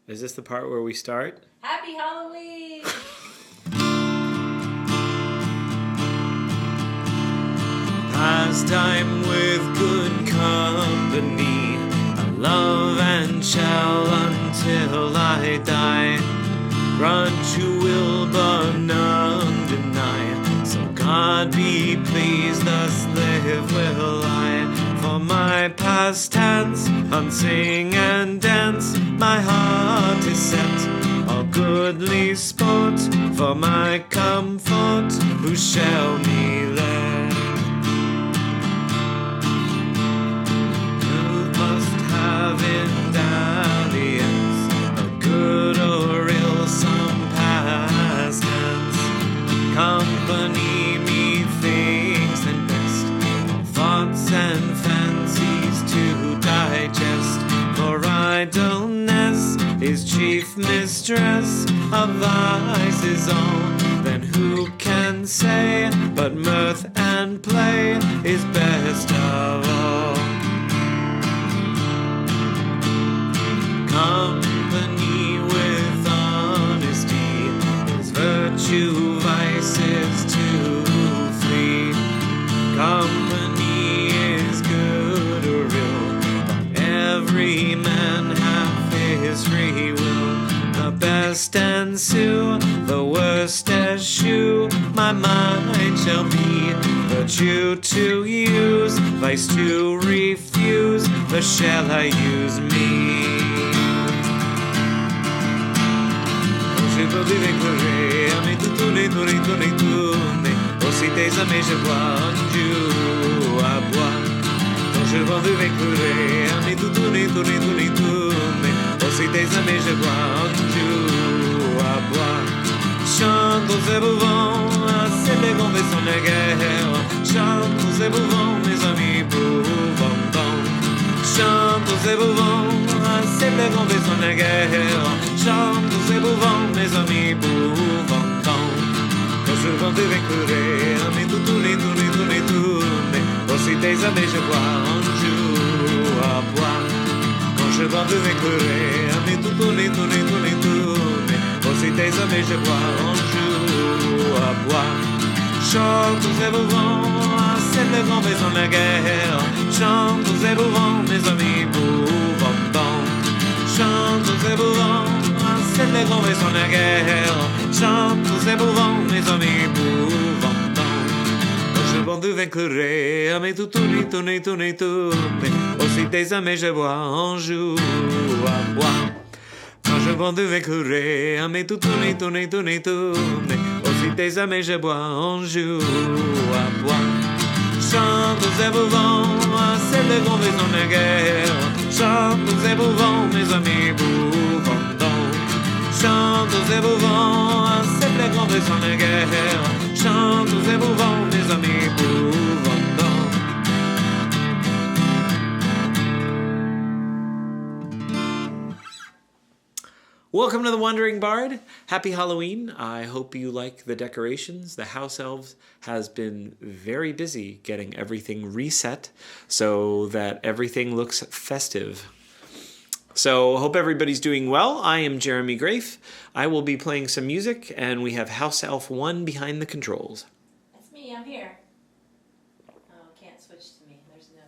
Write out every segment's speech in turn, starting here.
Is this the part where we start? Happy Halloween! Pastime with good company, I love and shall until I die. Grudge you will, but none deny. So God be pleased, thus live will I. For my pastimes, on sing and dance, my heart is set. All goodly sport, for my comfort, who shall me lend? You must have in dalliance, a good or ill some pastimes. Company methinks and best, all thoughts and fancies to digest. For idleness is chief mistress of vices all. Then who can say but mirth and play is best of all? Company with honesty is virtue, vices to flee. Company is good or ill, but every man hath his free will. The best ensue, the worst eschew, my mind shall be. Virtue to use, vice to refuse, the shall I use me? Je peux vivre éclairé, à mes tourner, aussi tes amis je bois un jour à bois. Quand je vois vivre éclairé, à mes tourner, aussi tes amis je bois un jour à bois. Chantons et bouvons, c'est les grands vaisseaux de guerre. Chantons et bouvons, mes amis, bouvons donc. Chantons et bouvons, c'est les grands vaisseaux de guerre. Chantons et bouvons, mes amis, bouvons donc. Quand je vends de vécurer, mais tourner, aussi tes amis je bois un jour à bois. Quand je vends de vécurer, mais tourner, aussi tes amis je bois un jour à bois. Chantons et bouvons, c'est le grand vaisseau de guerre. Chantons et bouvons, mes amis, bouvons donc. Chantons et bouvons, c'est le grand vaisseau de guerre. Chantons et bouvons, mes amis, bouvons donc. Quand je vends de vaincre, mais tourner, aussi tes amis je bois un jour à bois. Quand je vends de vaincre, mais tourner, aussi tes amis je bois un jour à bois. Chantons et bouvons, c'est le grand vaisseau de guerre. Chantons et bouvons, mes amis, bouvons donc. Chantons et bouvons, c'est le grand vaisseau de guerre. Chantons et bouvons, mes amis, bouvons donc. Welcome to the Wandering Bard. Happy Halloween. I hope you like the decorations. The house elves has been very busy getting everything reset so that everything looks festive. So hope everybody's doing well. I am Jeremy Grafe. I will be playing some music, and we have House Elf 1 behind the controls. That's me, I'm here. Oh, can't switch to me. There's no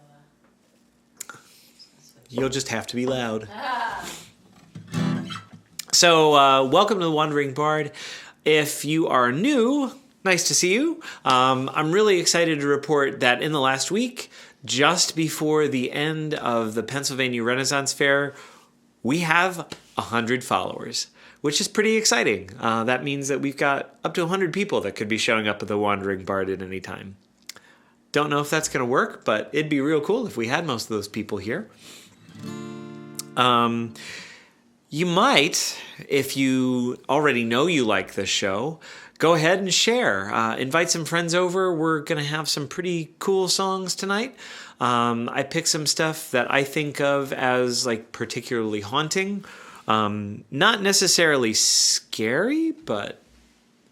switch. You'll just have to be loud. So, welcome to the Wandering Bard. If you are new, nice to see you. I'm really excited to report that in the last week, just before the end of the Pennsylvania Renaissance Fair, we have 100 followers, which is pretty exciting. That means that we've got up to 100 people that could be showing up at the Wandering Bard at any time. Don't know if that's going to work, but it'd be real cool if we had most of those people here. You might, if you already know you like this show, go ahead and share. Invite some friends over. We're going to have some pretty cool songs tonight. I picked some stuff that I think of as like particularly haunting. Not necessarily scary, but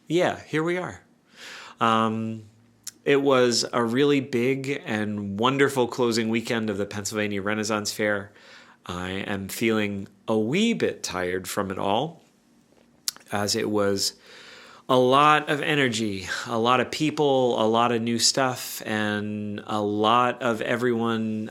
yeah, here we are. It was a really big and wonderful closing weekend of the Pennsylvania Renaissance Fair. I am feeling a wee bit tired from it all, as it was a lot of energy, a lot of people, a lot of new stuff, and a lot of everyone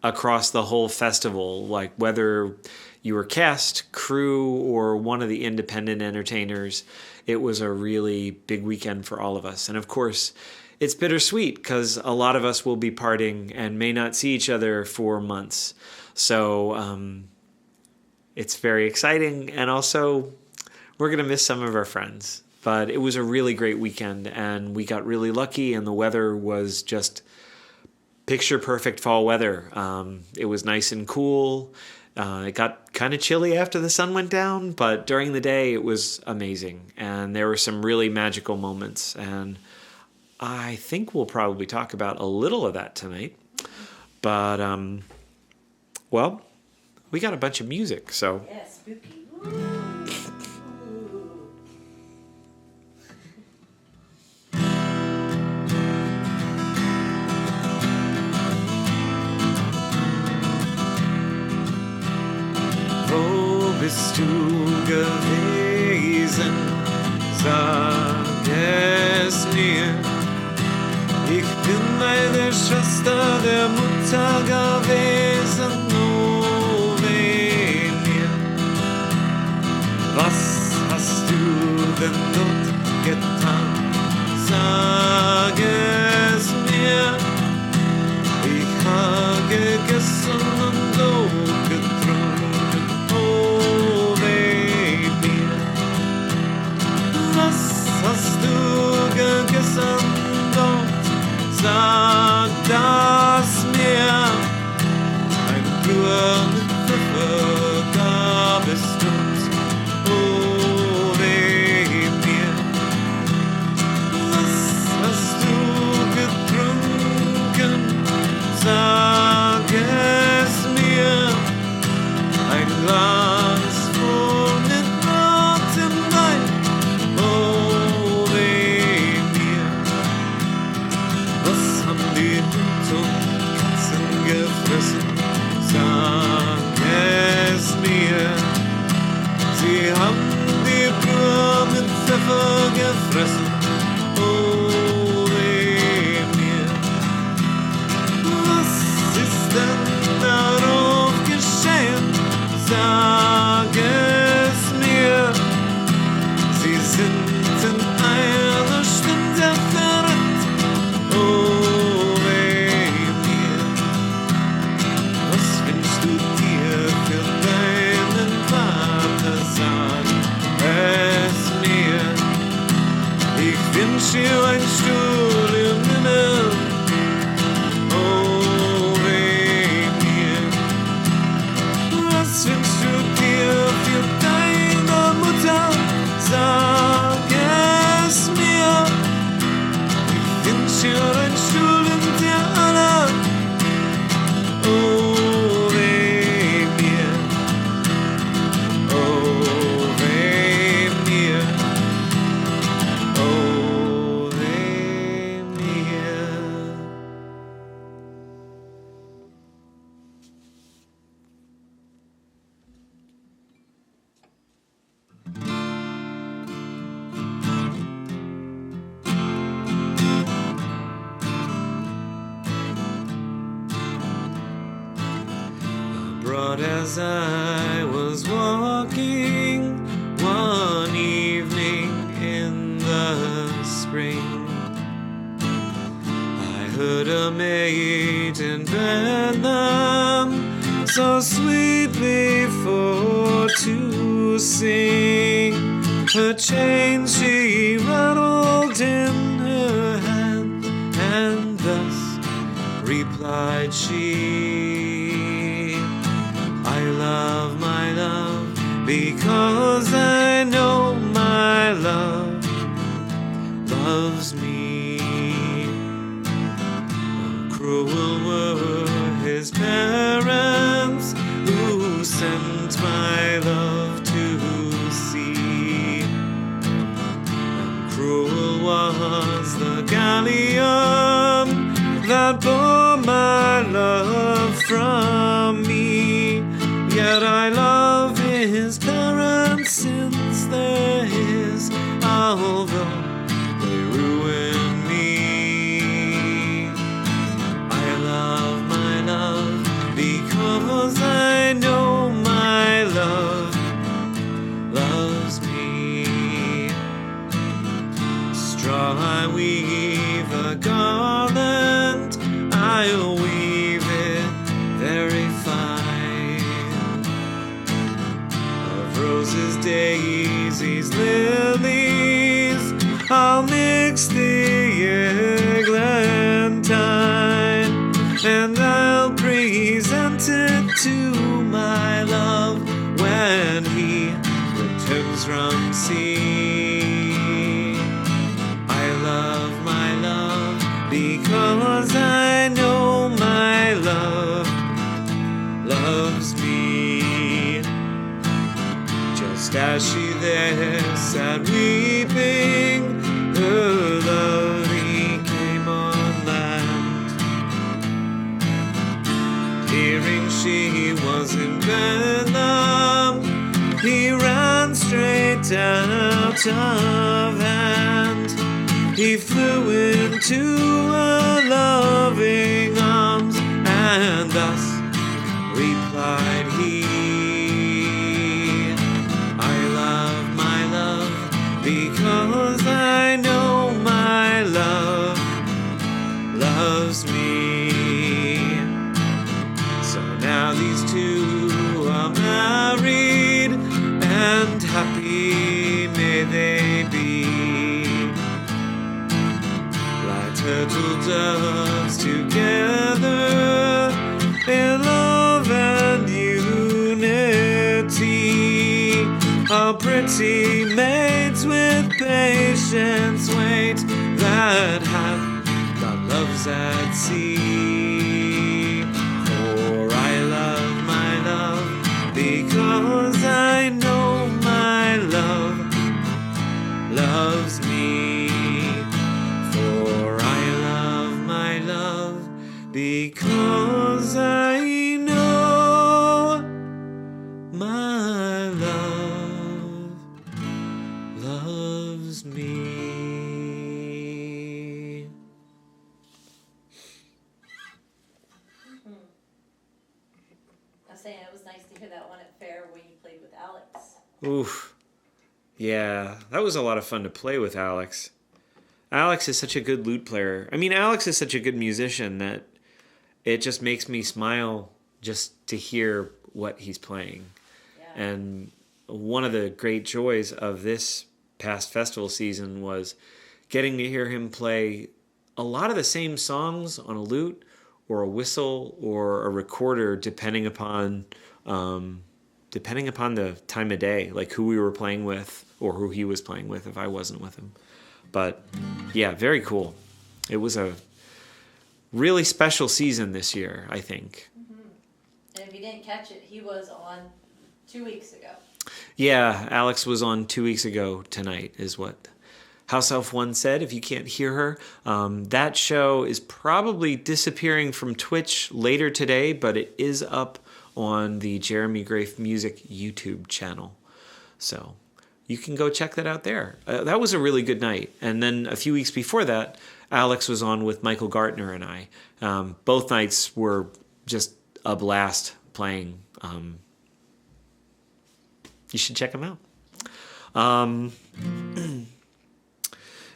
across the whole festival, like whether you were cast, crew, or one of the independent entertainers. It was a really big weekend for all of us. And of course, it's bittersweet because a lot of us will be parting and may not see each other for months. So it's very exciting, and also we're going to miss some of our friends. But it was a really great weekend, and we got really lucky, and the weather was just picture perfect fall weather. It was nice and cool. It got kind of chilly after the sun went down, but during the day it was amazing, and there were some really magical moments, and I think we'll probably talk about a little of that tonight. But well, we got a bunch of music, so Yeah, spooky. Wo bist du gewesen? Sag es mir. Ich bin deine Schwester der Mutter gewesen, oh weh mir. Was hast du denn dort getan? Sag es mir. Ich habe gegessen und auch getrunken, oh weh mir. Was hast du gegessen dort? Sag das mir. Ein Bruder mit Pfeffer gab es dort, oh weh mir. Was hast du getrunken? Sag es mir. Ein Glas voll mit rotem Wein, oh weh mir. Was haben die Hunde und Katzen gefressen? Sag es mir. Sie haben die Brühe mit Pfeffer gefressen, oh weh mir. Was ist denn darauf geschehen? Sag es mir. Sie sind in einer Stunde verrückt, oh weh mir. Was wünschst du dir für deinen Vater? Sag es mir. Ich wünsch dir einen Stuhl im Himmel, oh weh mir. Was wünschst du dir für deine Mutter? Sag es mir. Ich wünsch dir einen Stuhl in der Halle, oh weh mir. Oh weh mir. Oh weh mir. Abroad as I was walking one evening in the spring, I heard a maid in Bedlam so sweetly for to sing. Her chain she rattled in her hand, and thus replied she, I love my love because I know my love loves me. Cruel were his parents who sent my love to sea. And cruel was the galleon that bore my love from me. and since there is, although they ruin me, I love my love because I know my love loves me. Straw I weave a garland, I'll weave it very fine, of roses, daisies, lilies, I'll mix the eglantine, and I'll present it to my love when he returns from sea. I love my love because I know my love loves me. Just as she there sat weeping, her love he came on land. Hearing she was in Bedlam, he ran straight out of hand. He flew into her loving arms, and thus replied he, I love my love because I know my love loves me. So now these two are married, and happy may they be, like turtle doves together in love and unity. Our pretty maids with patience wait, that have got loves at sea. For I love my love because I know my love loves me. For I love my love because I know my love loves me. I was saying it was nice to hear that one at Fair when you played with Alex. Oof. Yeah, that was a lot of fun to play with Alex. Alex is such a good lute player. I mean, Alex is such a good musician that it just makes me smile just to hear what he's playing. Yeah. And one of the great joys of this past festival season was getting to hear him play a lot of the same songs on a lute or a whistle or a recorder, depending upon the time of day, like who we were playing with or who he was playing with if I wasn't with him. But yeah, very cool. It was a really special season this year, I think. Mm-hmm. And if you didn't catch it, he was on 2 weeks ago. Yeah, Alex was on 2 weeks ago tonight, is what House Elf 1 said, if you can't hear her. That show is probably disappearing from Twitch later today, but it is up on the Jeremy Grafe Music YouTube channel. So you can go check that out there. That was a really good night. And then a few weeks before that, Alex was on with Michael Gartner and I. Both nights were just a blast playing. You should check them out.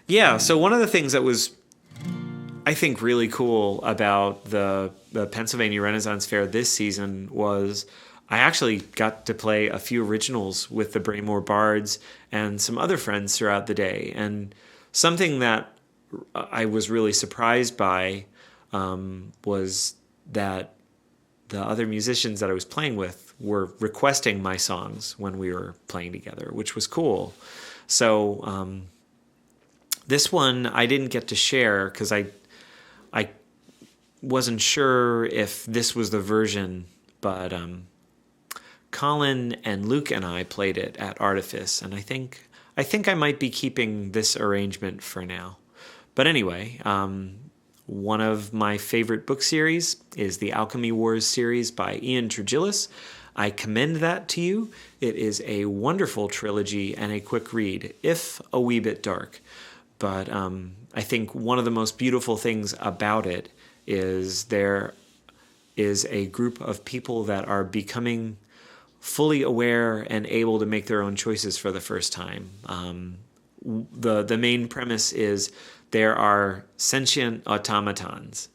Yeah, so one of the things that was, I think, really cool about the Pennsylvania Renaissance Fair this season was I actually got to play a few originals with the Braymore Bards and some other friends throughout the day. And something that I was really surprised by was that the other musicians that I was playing with were requesting my songs when we were playing together, which was cool. So this one I didn't get to share because I wasn't sure if this was the version, but Colin and Luke and I played it at Artifice, and I think I might be keeping this arrangement for now. But anyway, one of my favorite book series is the Alchemy Wars series by Ian Tregillis. I commend that to you. It is a wonderful trilogy and a quick read, if a wee bit dark. But I think one of the most beautiful things about it is there is a group of people that are becoming fully aware and able to make their own choices for the first time. The main premise is there are sentient automatons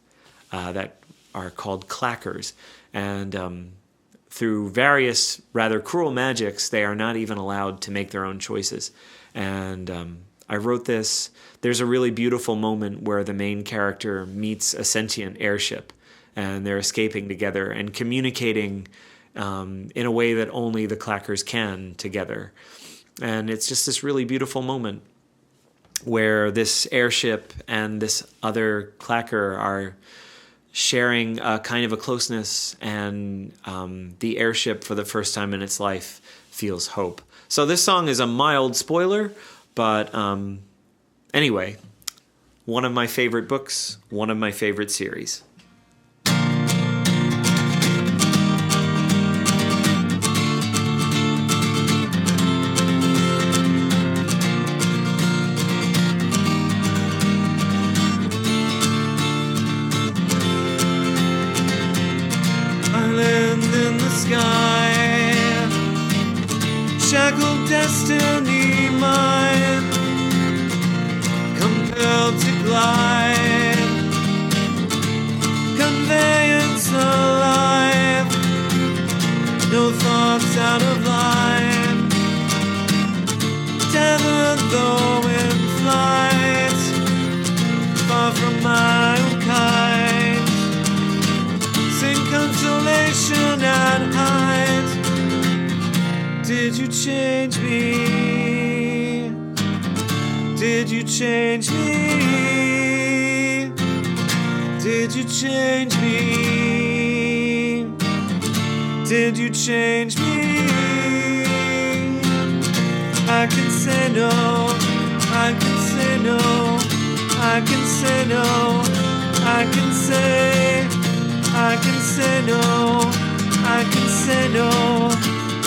that are called clackers, and through various rather cruel magics, they are not even allowed to make their own choices. And I wrote this. There's a really beautiful moment where the main character meets a sentient airship, and they're escaping together and communicating in a way that only the clackers can together. And it's just this really beautiful moment where this airship and this other clacker are sharing a kind of a closeness, and the airship, for the first time in its life, feels hope. So this song is a mild spoiler, but anyway, one of my favorite books, one of my favorite series. Shackled destiny mine, compelled to glide, conveyance alive, no thoughts out of line, tethered though in flight, far from my own kind, sing consolation at height. Did you change me? Did you change me? Did you change me? Did you change me? I can say no, I can say no, I can say no, I can say no, I can say no,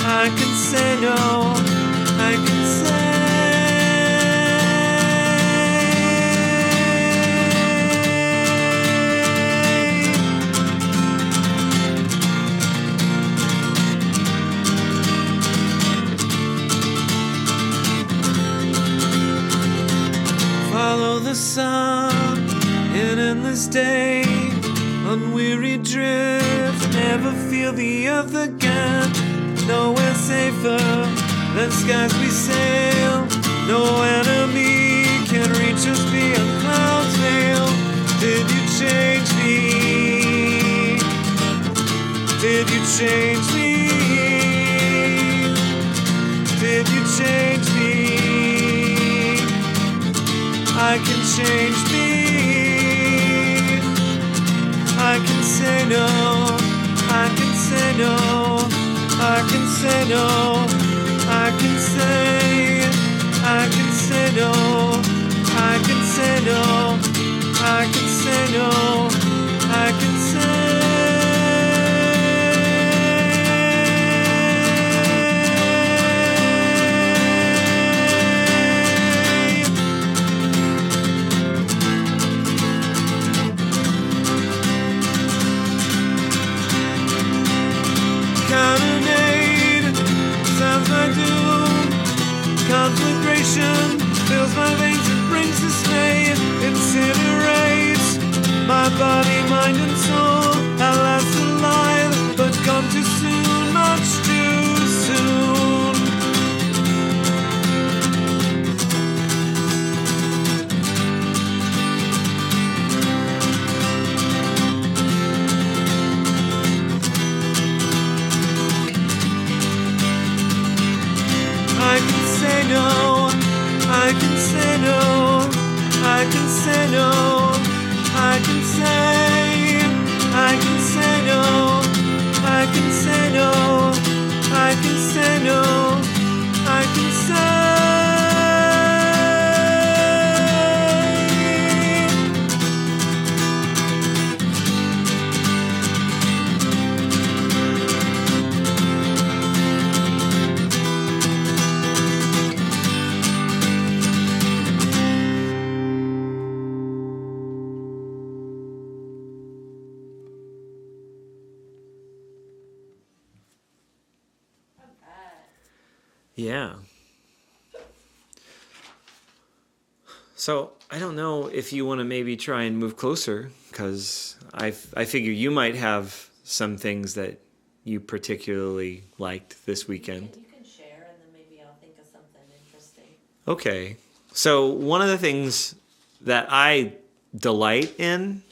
I can say no, I can say. Follow the sun in endless day, unwearied drift, never feel the earth again. Nowhere safer than skies we sail. No enemy can reach us beyond clouds veil. Did you change me? Did you change me? Did you change me? I can change me. I can say no. I can say no. I can say no, I can say no, I can say no, I can say no, I can say. Conflagration fills my veins and brings dismay. Incinerates my body, mind and soul. At last alive, but gone too soon, much too soon. I can say no, I can say no, I can say no, I can say, I can say no, I can say no, I can say no, I can say. Yeah. So I don't know if you want to maybe try and move closer, because I figure you might have some things that you particularly liked this weekend. You can share, and then maybe I'll think of something interesting. Okay. So one of the things that I delight in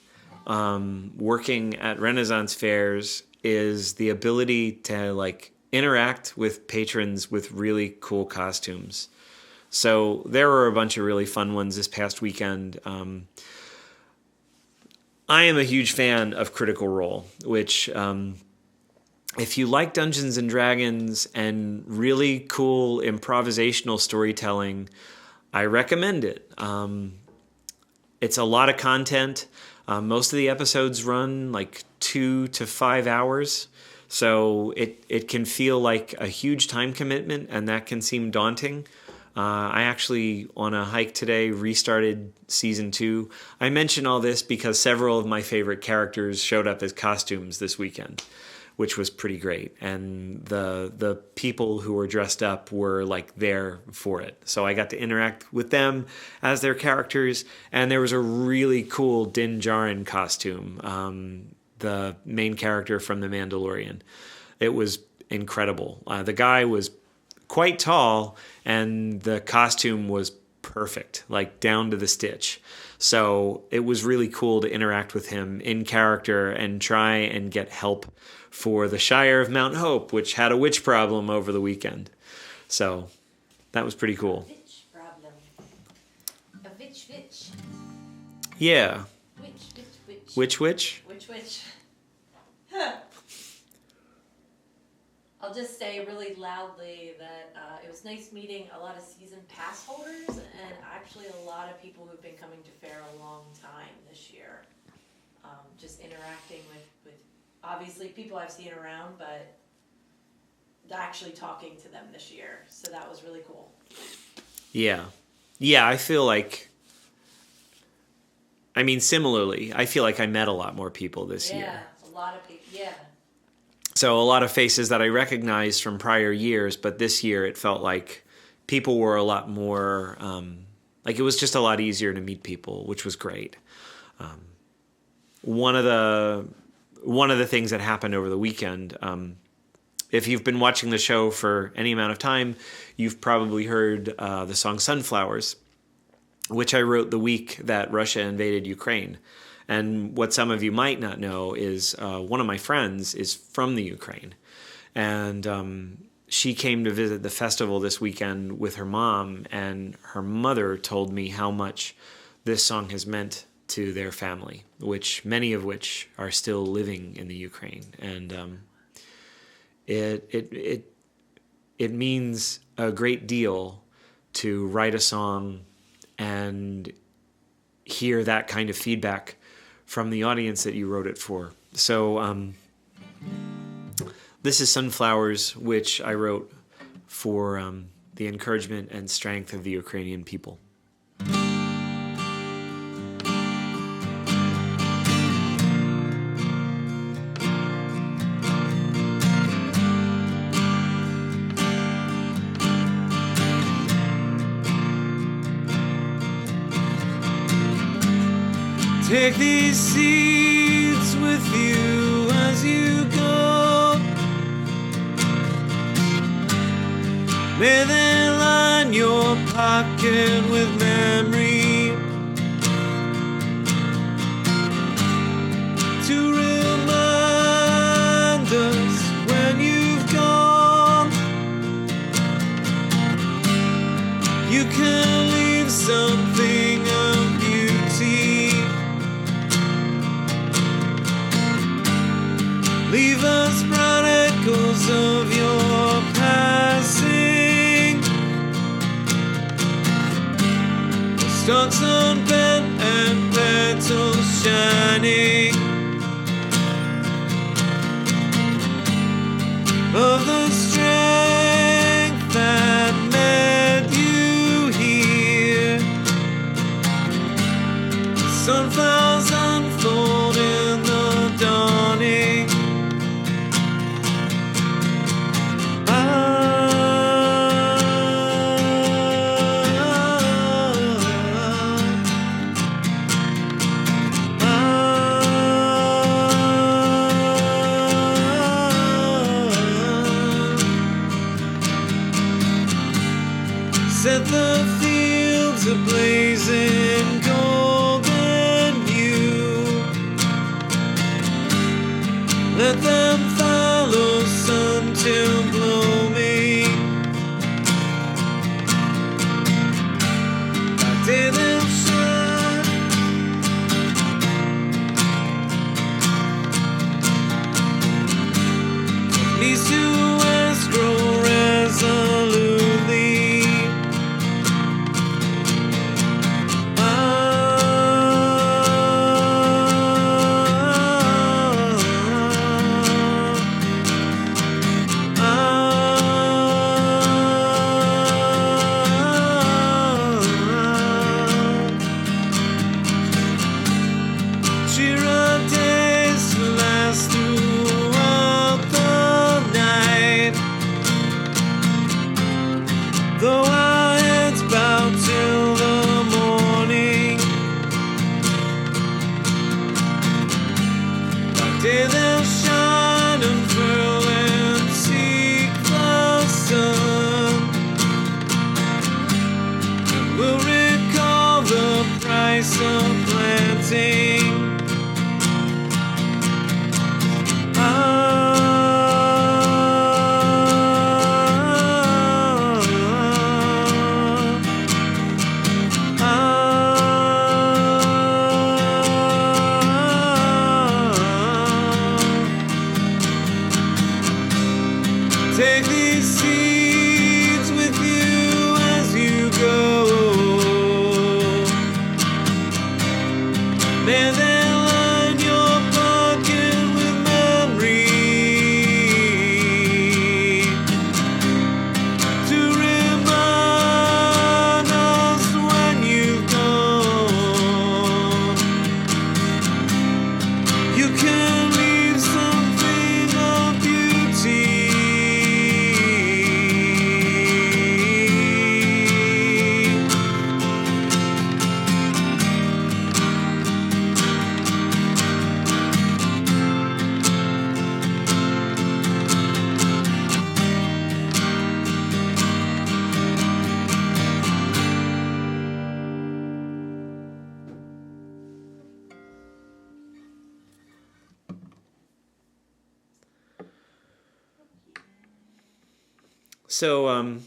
working at Renaissance fairs is the ability to like interact with patrons with really cool costumes. So there were a bunch of really fun ones this past weekend. I am a huge fan of Critical Role, which if you like Dungeons and Dragons and really cool improvisational storytelling, I recommend it. It's a lot of content. Most of the episodes run like 2 to 5 hours. So it can feel like a huge time commitment, and that can seem daunting. I actually, on a hike today, restarted season 2. I mention all this because several of my favorite characters showed up as costumes this weekend, which was pretty great. And the people who were dressed up were like there for it. So I got to interact with them as their characters. And there was a really cool Din Djarin costume, the main character from The Mandalorian. It was incredible. The guy was quite tall, and the costume was perfect, like down to the stitch. So it was really cool to interact with him in character and try and get help for the Shire of Mount Hope, which had a witch problem over the weekend. So that was pretty cool. Witch problem. A witch. Yeah. Witch. Witch? Witch. I'll just say really loudly that it was nice meeting a lot of season pass holders, and actually a lot of people who've been coming to fair a long time this year. Just interacting with obviously people I've seen around, but actually talking to them this year. So that was really cool. Yeah, I feel like, similarly, I feel like I met a lot more people this year. Yeah, a lot of people, yeah. So a lot of faces that I recognized from prior years, but this year it felt like people were a lot more, like it was just a lot easier to meet people, which was great. One of the things that happened over the weekend, if you've been watching the show for any amount of time, you've probably heard the song Sunflowers, which I wrote the week that Russia invaded Ukraine. And what some of you might not know is one of my friends is from the Ukraine. And she came to visit the festival this weekend with her mom, and her mother told me how much this song has meant to their family, many of which are still living in the Ukraine. And it means a great deal to write a song and hear that kind of feedback from the audience that you wrote it for. So this is Sunflowers, which I wrote for the encouragement and strength of the Ukrainian people. Take these seeds with you as you go. May they line your pocket with memory to remind us when you've gone. You can leave something of beauty. Leave us bright echoes of your passing. Stalks unbent and petals shining of the strength that led you here. Sunflowers unfold in the dawning. Set the fields ablaze in golden hue. Let them follow sun till gloaming. By day they'll shine. From east to west grow resolutely. Take these seeds with you as you go. May they line your pocket with memory to remind us when you've gone. You can leave something of beauty. So,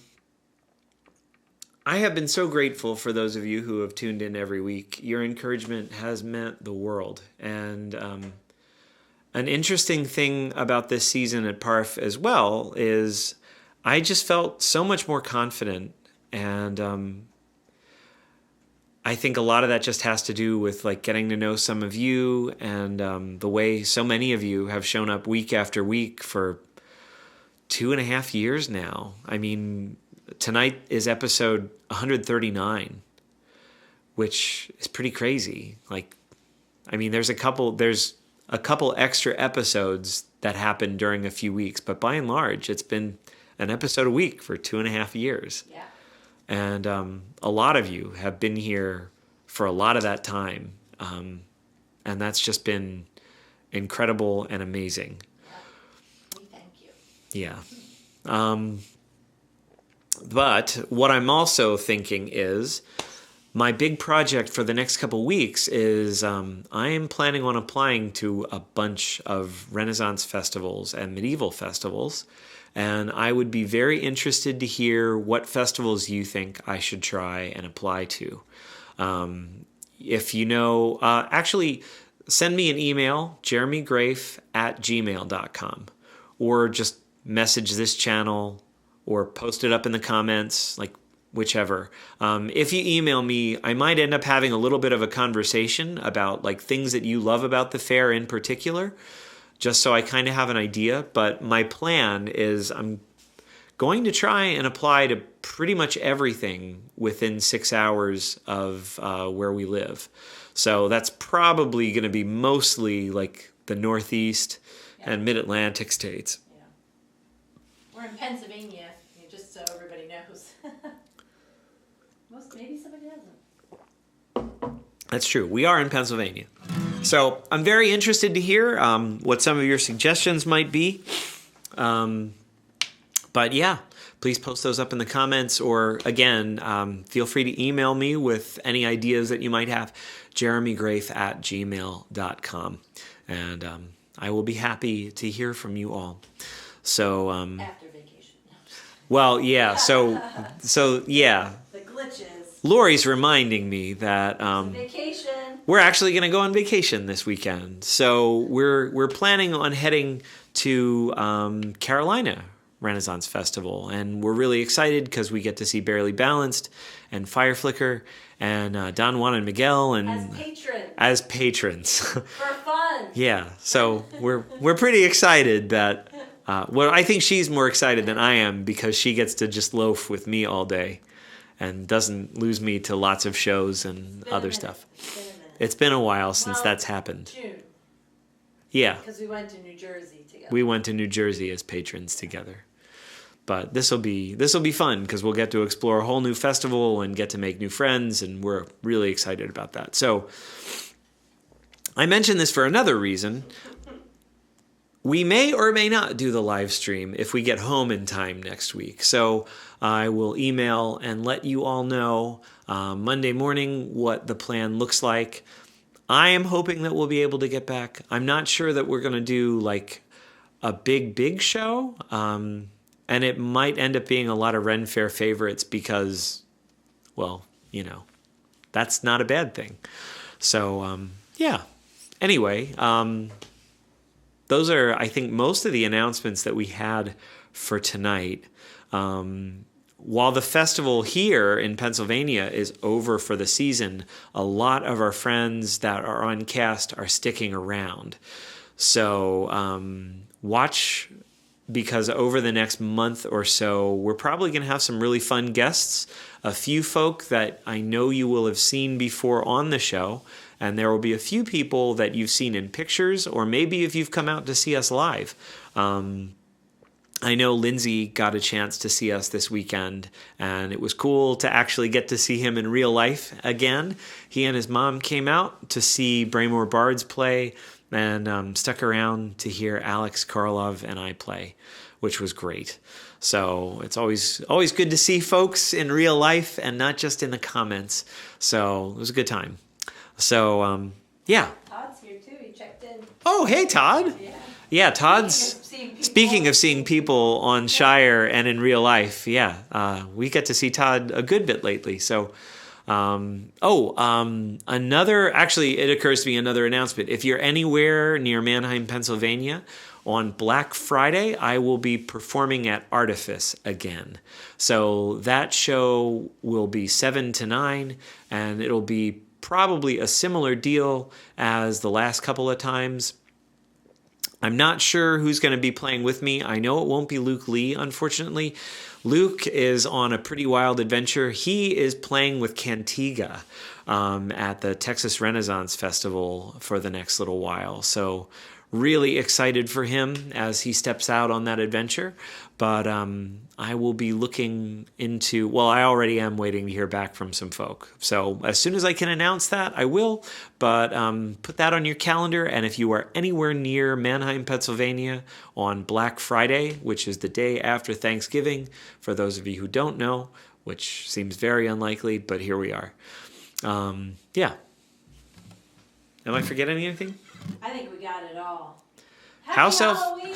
I have been so grateful for those of you who have tuned in every week. Your encouragement has meant the world. And an interesting thing about this season at Parf as well is I just felt so much more confident. And I think a lot of that just has to do with like getting to know some of you and the way so many of you have shown up week after week for 2.5 years now. I mean, tonight is episode 139, which is pretty crazy. Like, I mean, there's a couple extra episodes that happened during a few weeks, but by and large, it's been an episode a week for 2.5 years. Yeah. And a lot of you have been here for a lot of that time. And that's just been incredible and amazing. Yeah. But what I'm also thinking is my big project for the next couple weeks is I am planning on applying to a bunch of Renaissance festivals and medieval festivals. And I would be very interested to hear what festivals you think I should try and apply to. If you know, actually send me an email, jeremygrafe@gmail.com, or just message this channel or post it up in the comments, like whichever. If you email me, I might end up having a little bit of a conversation about like things that you love about the fair in particular, just so I kind of have an idea. But my plan is I'm going to try and apply to pretty much everything within 6 hours of where we live. So that's probably going to be mostly like the Northeast and Mid-Atlantic states. We're in Pennsylvania, just so everybody knows. Maybe somebody doesn't. That's true. We are in Pennsylvania. So I'm very interested to hear what some of your suggestions might be. But But yeah, please post those up in the comments, or again, feel free to email me with any ideas that you might have, jeremygrafe@gmail.com. And I will be happy to hear from you all. So After vacation. well, yeah, so yeah. The glitches. Lori's reminding me that Vacation. we're actually going to go on vacation this weekend. So we're planning on heading to Carolina Renaissance Festival, and we're really excited because we get to see Barely Balanced and Fire Flicker and Don Juan and Miguel and as patrons For fun. Yeah, so we're pretty excited that well, I think she's more excited than I am because she gets to just loaf with me all day and doesn't lose me to lots of shows and other stuff. It's been a while since that's happened. June. Yeah. Because we went to New Jersey together. We went to New Jersey as patrons together. But this will be fun because we'll get to explore a whole new festival and get to make new friends, and we're really excited about that. So I mentioned this for another reason. We may or may not do the live stream if we get home in time next week. So I will email and let you all know Monday morning what the plan looks like. I am hoping that we'll be able to get back. I'm not sure that we're going to do like a big show. And it might end up being a lot of Ren Fair favorites because, well, you know, that's not a bad thing. So, yeah. Anyway, those are, I think, most of the announcements that we had for tonight. While the festival here in Pennsylvania is over for the season, a lot of our friends that are on cast are sticking around. So watch, because over the next month or so, we're probably going to have some really fun guests, a few folk that I know you will have seen before on the show, and there will be a few people that you've seen in pictures, or maybe if you've come out to see us live. I know Lindsay got a chance to see us this weekend, and it was cool to actually get to see him in real life again. He and his mom came out to see Braymore Bards play, and stuck around to hear Alex Karlov and I play, which was great. So it's always good to see folks in real life and not just in the comments. So it was a good time. So, yeah. Todd's here too. He checked in. Oh, hey, Todd. Yeah, Todd's... Speaking of seeing people on Shire and in real life, yeah, we get to see Todd a good bit lately. So... actually, it occurs to me another announcement. If you're anywhere near Manheim, Pennsylvania, on Black Friday, I will be performing at Artifice again. So that show will be 7 to 9, and it'll be probably a similar deal as the last couple of times. I'm not sure who's going to be playing with me. I know it won't be Luke Lee, unfortunately. Luke is on a pretty wild adventure. He is playing with Cantiga at the Texas Renaissance Festival for the next little while. So really excited for him as he steps out on that adventure. But I will be looking into... Well, I already am waiting to hear back from some folk. So as soon as I can announce that, I will. But put that on your calendar. And if you are anywhere near Manheim, Pennsylvania on Black Friday, which is the day after Thanksgiving, for those of you who don't know, which seems very unlikely, but here we are. Yeah. Am I forgetting anything? I think we got it all. House elf. Halloween!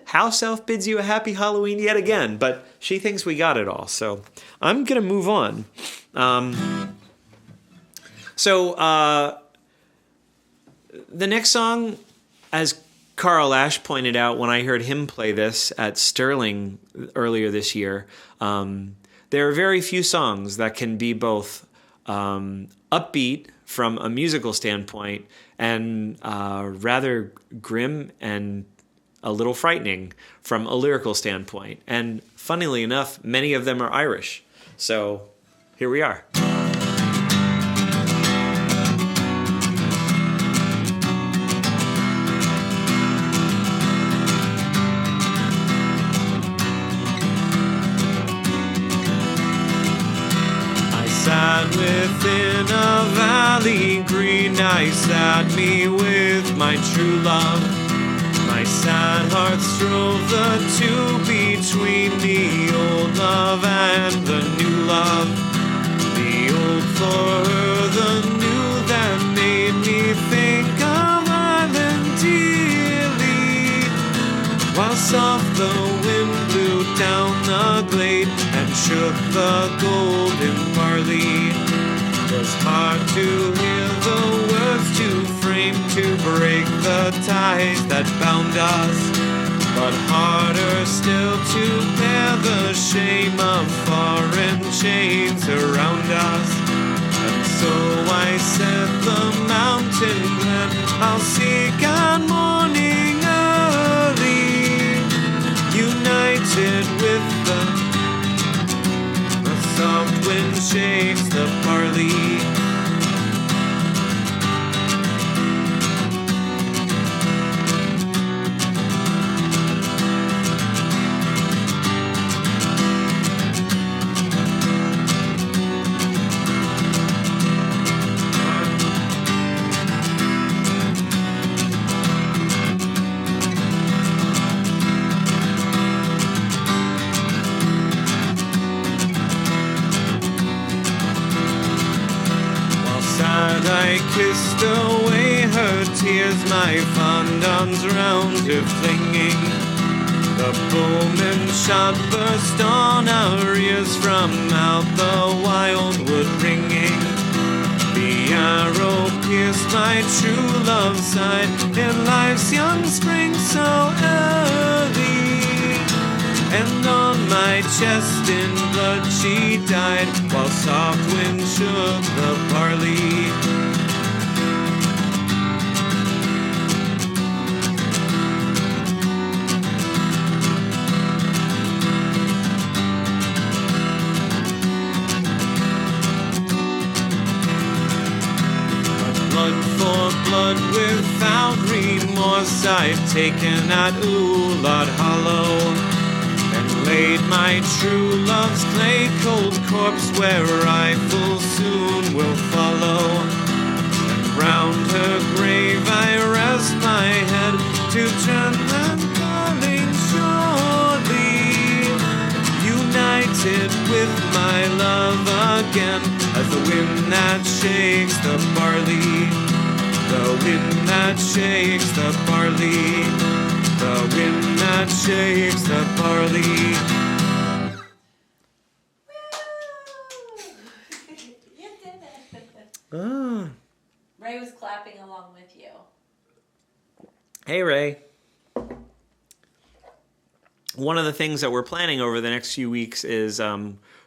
House elf bids you a happy Halloween yet again, but she thinks we got it all. So I'm gonna move on. The next song, as Carl Ash pointed out when I heard him play this at Sterling earlier this year, there are very few songs that can be both upbeat from a musical standpoint and rather grim and a little frightening from a lyrical standpoint. And funnily enough, many of them are Irish. So here we are. Sat within a valley green, I sat me with my true love, my My sad heart strove the two between the old love and the new love. The old for her, the new that made me think of Ireland dearly. While soft the wind blew down the glade and shook the golden barley. 'Twas hard to hear the words to frame to break the ties that bound us, but harder still to bear the shame of foreign chains around us. And so I said the mountain glen I'll seek on morning early, united with the soft wind shakes the barley. I kissed away her tears, my fond arms round her flinging. The bowman shot burst on our ears from out the wildwood ringing. The arrow pierced my true love's side in life's young spring so early. And on my chest in blood she died, while soft wind shook the barley. Blood for blood without remorse I've taken at Oulad Hollow, and laid my true love's clay cold corpse where I full soon will follow. And round her grave I rest my head to turn them calling surely, united with my love again as the wind that shakes the barley. The wind that shakes the barley. The wind that shakes the barley. You did it. Ah. Ray was clapping along with you. Hey, Ray. One of the things that we're planning over the next few weeks is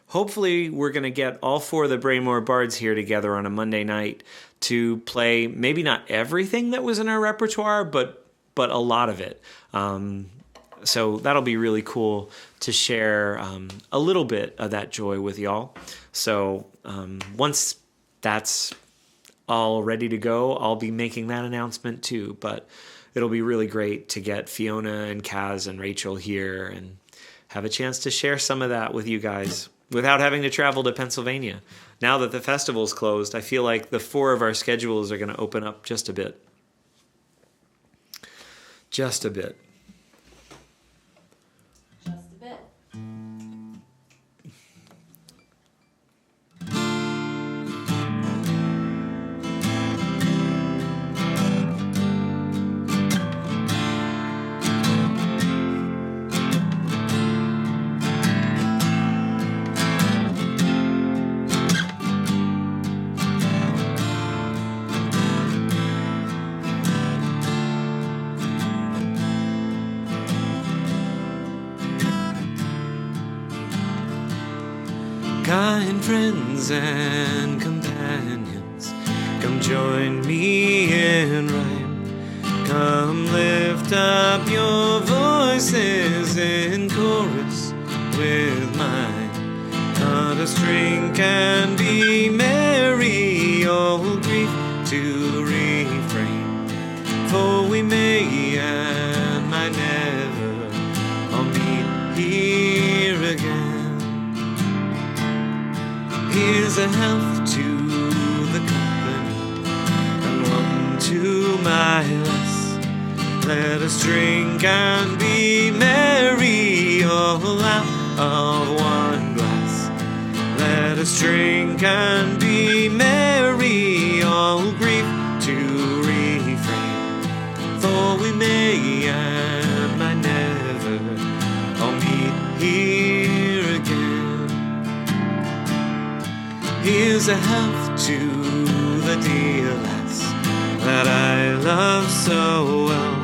hopefully we're going to get all four of the Braymore Bards here together on a Monday night to play maybe not everything that was in our repertoire, but a lot of it. So that'll be really cool to share a little bit of that joy with y'all. So once that's all ready to go, I'll be making that announcement too. But it'll be really great to get Fiona and Kaz and Rachel here and have a chance to share some of that with you guys without having to travel to Pennsylvania. Now that the festival's closed, I feel like the four of our schedules are going to open up just a bit. Just a bit. Just a bit. Kind friends and companions, come join me in rhyme. Come lift up your voices in chorus with mine. Not a string can be merry, all grief to refrain. For we may and might never all meet here again. Here's a health to the company, and one to my lass. Let us drink and be merry, all out of one glass. Let us drink and be merry, all grief to refrain. For we may and might never all meet here again. Here's a health to the dear lass that I love so well.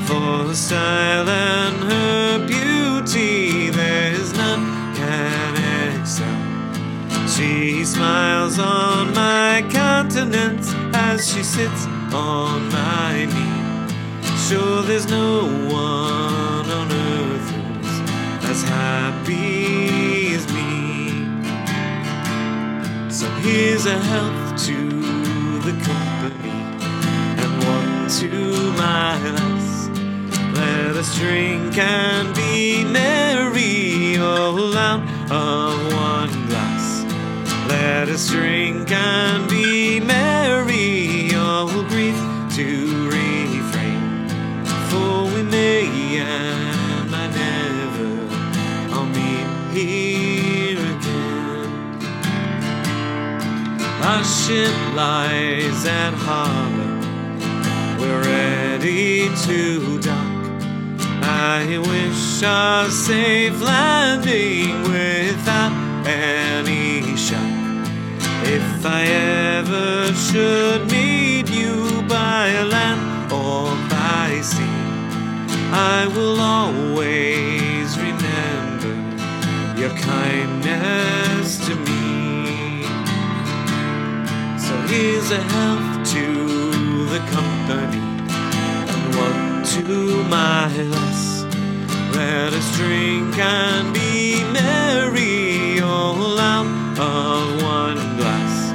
For her style and her beauty there's none can excel. She smiles on my countenance as she sits on my knee. Sure there's no one on earth who's as happy as me. So here's a health to the company and one to my lass. Let us drink and be merry, all out of one glass. Let us drink and be merry, all grief to refrain. For we may and might never all meet here again. Our ship lies at harbor, we're ready to dock. I wish a safe landing without any shock. If I ever should meet you by land or by sea, I will always remember your kindness to me. So here's a health to the company and one to my lass. Let us drink and be merry, all out of one glass.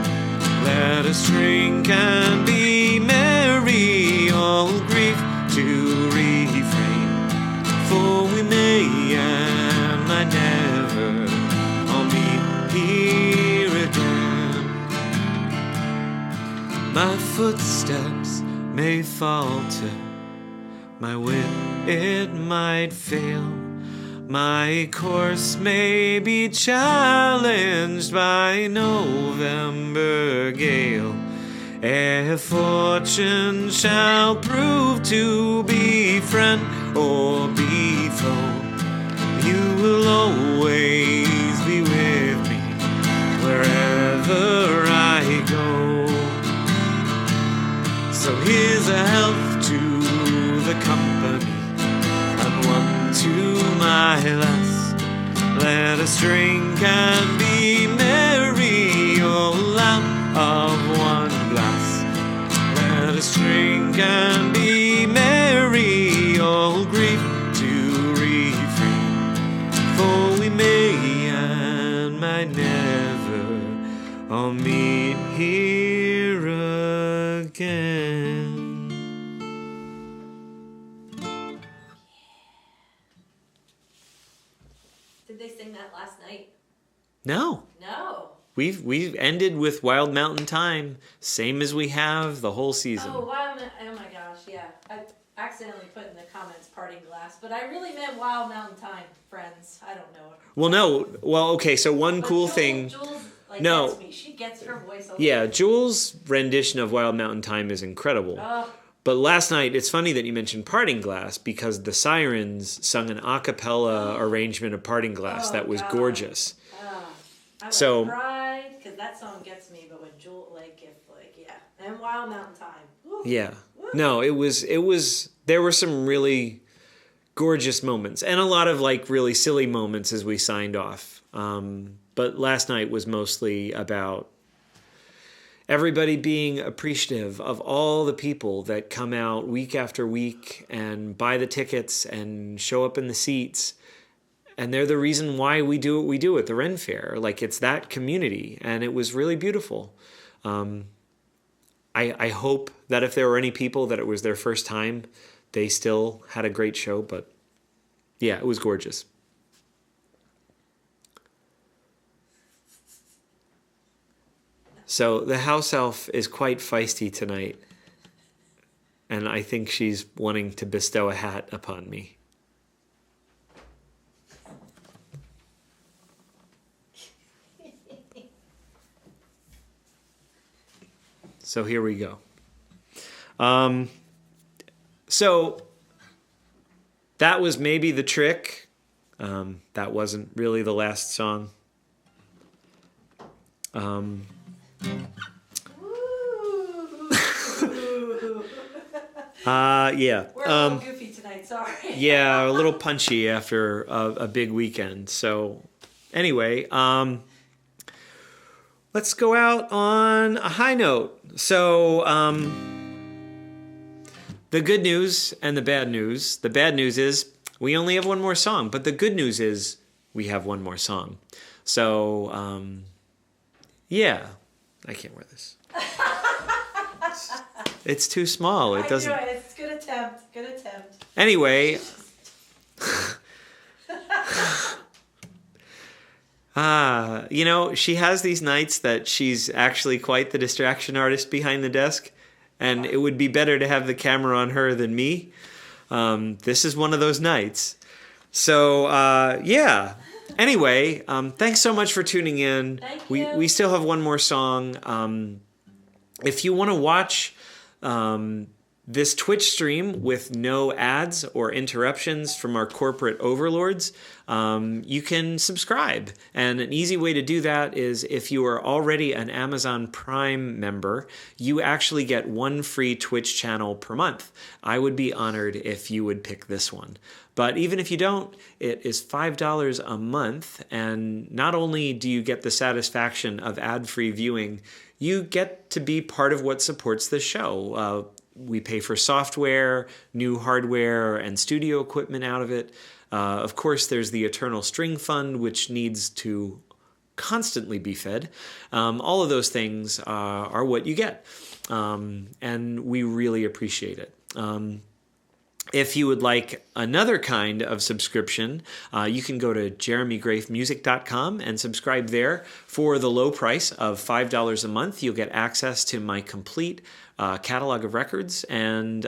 Let us drink and be merry, all grief to refrain. For we may and might never all meet here again. My footsteps may falter, my wit it might fail. My course may be challenged by November gale. If fortune shall prove to be friend or be foe, you will always be with me wherever I go. So here's a health to the company and one to my lass. Let us drink and be merry, all out of one glass. Let us drink and be merry, all grief to refrain. For we may and might never all meet here again. Did they sing that last night? No. No. We've ended with Wild Mountain Time, same as we have the whole season. Oh, wow. Oh my gosh, yeah. I accidentally put in the comments parting glass, but I really meant Wild Mountain Time, friends. I don't know. Well, no. Well, okay, so one But cool Jules, thing. Jules, No. gets me. She gets her voice over. Yeah, Jules' rendition of Wild Mountain Time is incredible. But last night, it's funny that you mentioned Parting Glass because the Sirens sung an a cappella arrangement of Parting Glass that was gorgeous. I So- cried because that song gets me. But when Jules, and Wild Mountain Time. Woo. Yeah. No, it was, there were some really gorgeous moments and a lot of really silly moments as we signed off. But last night was mostly about everybody being appreciative of all the people that come out week after week and buy the tickets and show up in the seats. And they're the reason why we do what we do at the Ren Fair. It's that community. And it was really beautiful. I hope that if there were any people that it was their first time, they still had a great show. But yeah, it was gorgeous. So the house elf is quite feisty tonight. and I think she's wanting to bestow a hat upon me. So here we go. So that was maybe the trick. That wasn't really the last song. Yeah. We're a little goofy tonight, sorry. Yeah, a little punchy after a big weekend. So anyway, let's go out on a high note. So the good news and the bad news. The bad news is we only have one more song, but the good news is we have one more song. So yeah, I can't wear this. It's too small. It doesn't. I knew it. It's good attempt. Good attempt. Anyway. She has these nights that she's actually quite the distraction artist behind the desk, and it would be better to have the camera on her than me. This is one of those nights. So, yeah. Anyway, thanks so much for tuning in. Thank you. We still have one more song. If you want to watch this Twitch stream with no ads or interruptions from our corporate overlords, you can subscribe. And an easy way to do that is if you are already an Amazon Prime member, you actually get one free Twitch channel per month. I would be honored if you would pick this one. But even if you don't, it is $5 a month. And not only do you get the satisfaction of ad-free viewing, you get to be part of what supports the show. We pay for software, new hardware, and studio equipment out of it. Of course, there's the Eternal String Fund, which needs to constantly be fed. All of those things are what you get, and we really appreciate it. If you would like another kind of subscription, you can go to jeremygrafemusic.com and subscribe there for the low price of $5 a month. You'll get access to my complete catalog of records, and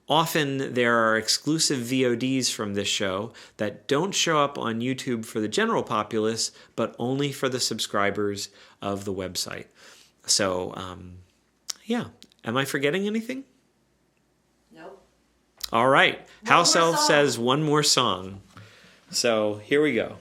often there are exclusive VODs from this show that don't show up on YouTube for the general populace, but only for the subscribers of the website. So, yeah. Am I forgetting anything? Nope. All right. House Elf song. says one more song. So here we go.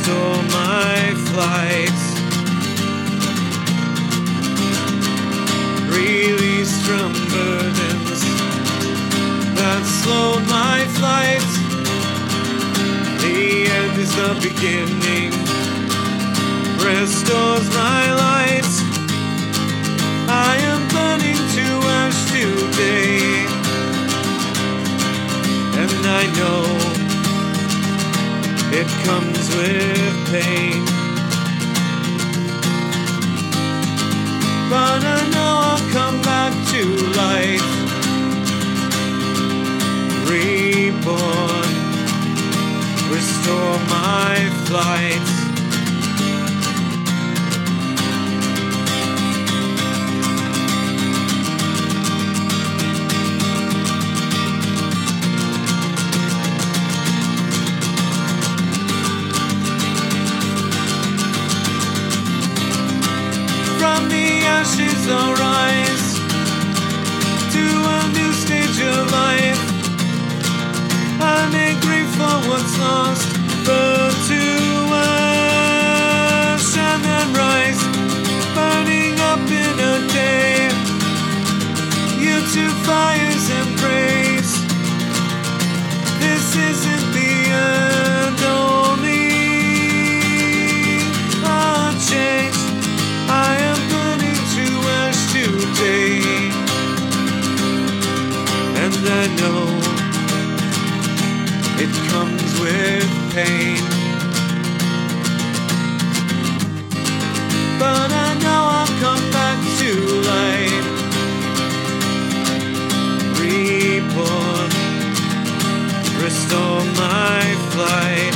restore my flight. Released from burdens that slowed my flight. The end is the beginning, restores my light. I am burning to ash today, and I know it comes with pain. But I know I'll come back to life, reborn, restore my flight. From the ashes I'll rise to a new stage of life. I may grieve for what's lost, burn to ash and then rise, burning up in a day. You two fires and praise. This isn't the end, only a change. I am burning to ash today, and I know it comes with pain. But I know I'll come back to life, reborn, restore my flight.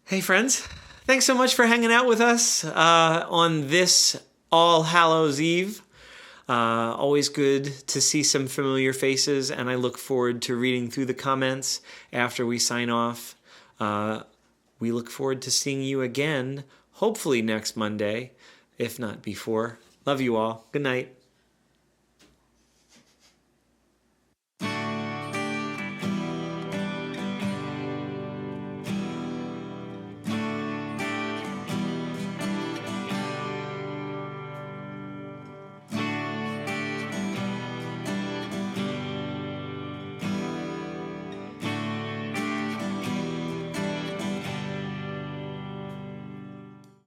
Hey friends, thanks so much for hanging out with us on this All Hallows Eve. Always good to see some familiar faces, and I look forward to reading through the comments after we sign off. We look forward to seeing you again, hopefully next Monday, if not before. Love you all. Good night.